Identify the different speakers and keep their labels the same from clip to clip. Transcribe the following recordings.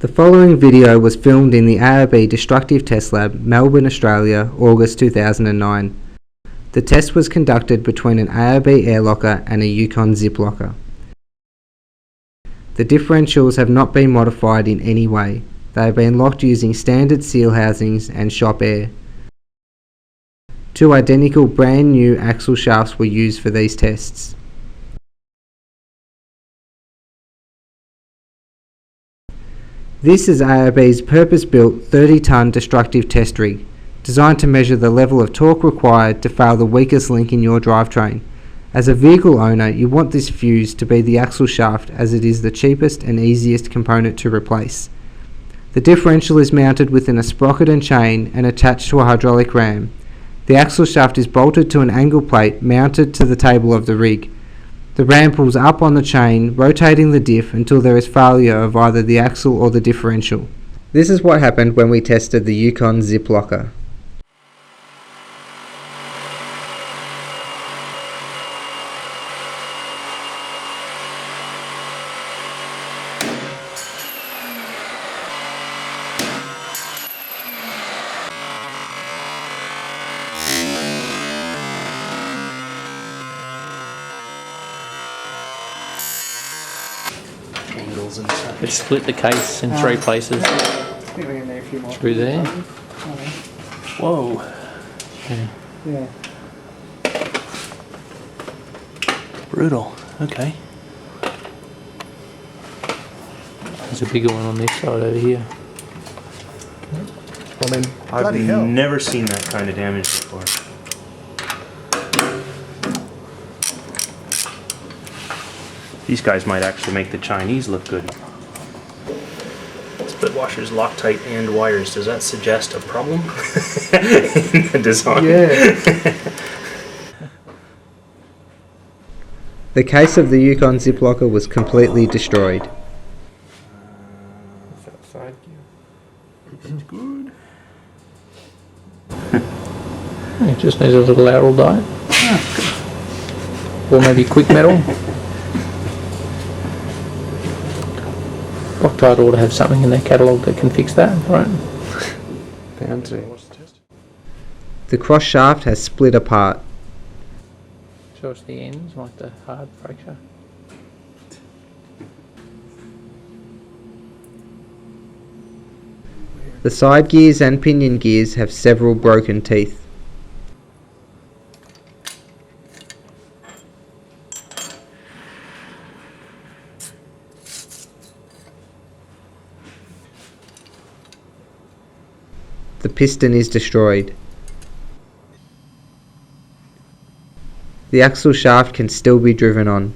Speaker 1: The following video was filmed in the ARB Destructive Test Lab, Melbourne, Australia, August 2009. The test was conducted between an ARB AirLocker and a Yukon zip locker. The differentials have not been modified in any way. They have been locked using standard seal housings and shop air. Two identical brand new axle shafts were used for these tests. This is ARB's purpose-built 30-tonne destructive test rig, designed to measure the level of torque required to fail the weakest link in your drivetrain. As a vehicle owner, you want this fuse to be the axle shaft, as it is the cheapest and easiest component to replace. The differential is mounted within a sprocket and chain and attached to a hydraulic ram. The axle shaft is bolted to an angle plate mounted to the table of the rig. The ram pulls up on the chain, rotating the diff until there is failure of either the axle or the differential. This is what happened when we tested the Yukon zip locker.
Speaker 2: It split the case in three places. Through there. Whoa.
Speaker 3: Yeah.
Speaker 2: Brutal. Okay. There's a bigger one on this side over here.
Speaker 3: I mean,
Speaker 4: I've never seen that kind of damage before. These guys might actually make the Chinese look good. Split washers, Loctite, and wires. Does that suggest a problem in the design?
Speaker 3: Yeah.
Speaker 1: The case of the Yukon zip locker was completely destroyed.
Speaker 4: Side gear. Good.
Speaker 2: It just needs a little lateral die. Or maybe quick metal. Loctite ought to have something in their catalogue that can fix that, right?
Speaker 3: Bound to.
Speaker 1: The cross shaft has split apart.
Speaker 2: Show us the ends, like the hard fracture.
Speaker 1: The side gears and pinion gears have several broken teeth. The piston is destroyed. The axle shaft can still be driven on.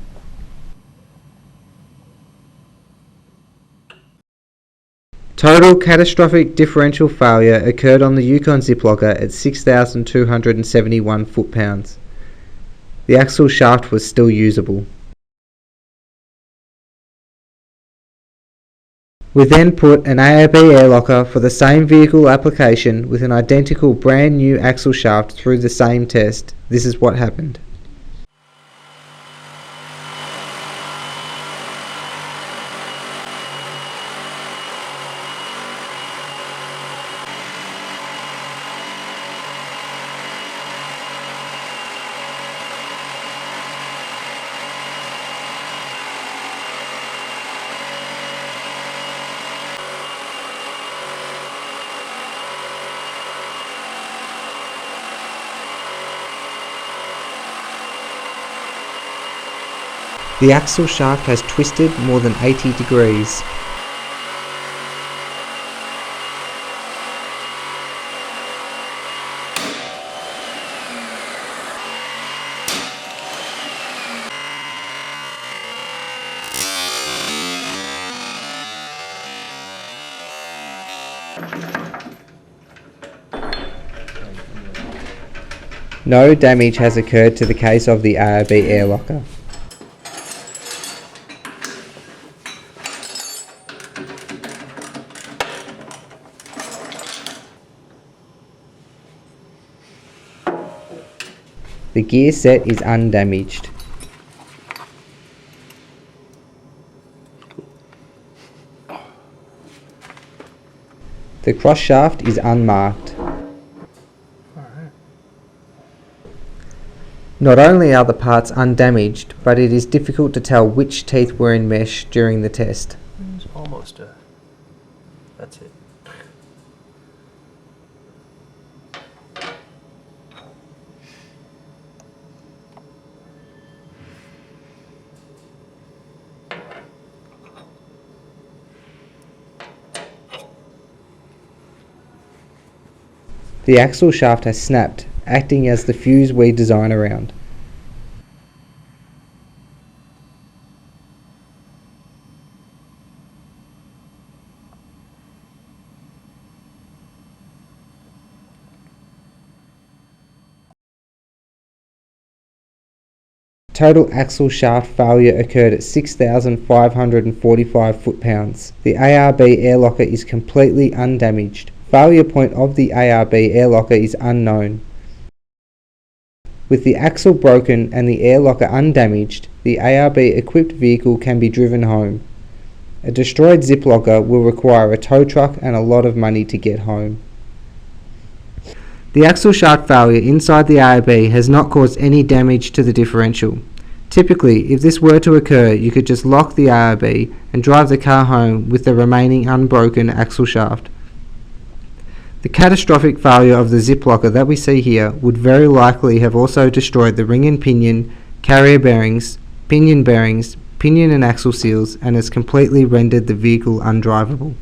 Speaker 1: Total catastrophic differential failure occurred on the Yukon zip locker at 6,271 foot-pounds. The axle shaft was still usable. We then put an ARB AirLocker for the same vehicle application with an identical brand new axle shaft through the same test. This is what happened. The axle shaft has twisted more than 80 degrees. No damage has occurred to the case of the ARB AirLocker. The gear set is undamaged.
Speaker 4: Oh,
Speaker 1: The cross shaft is unmarked.
Speaker 2: Alright.
Speaker 1: Not only are the parts undamaged, but it is difficult to tell which teeth were in mesh during the test.
Speaker 4: It's almost a. That's it.
Speaker 1: The axle shaft has snapped, acting as the fuse we design around. Total axle shaft failure occurred at 6,545 foot-pounds. The ARB AirLocker is completely undamaged. Failure point of the ARB AirLocker is unknown. With the axle broken and the AirLocker undamaged, the ARB equipped vehicle can be driven home. A destroyed zip locker will require a tow truck and a lot of money to get home. The axle shaft failure inside the ARB has not caused any damage to the differential. Typically, if this were to occur, you could just lock the ARB and drive the car home with the remaining unbroken axle shaft. The catastrophic failure of the zip locker that we see here would very likely have also destroyed the ring and pinion, carrier bearings, pinion and axle seals, and has completely rendered the vehicle undrivable.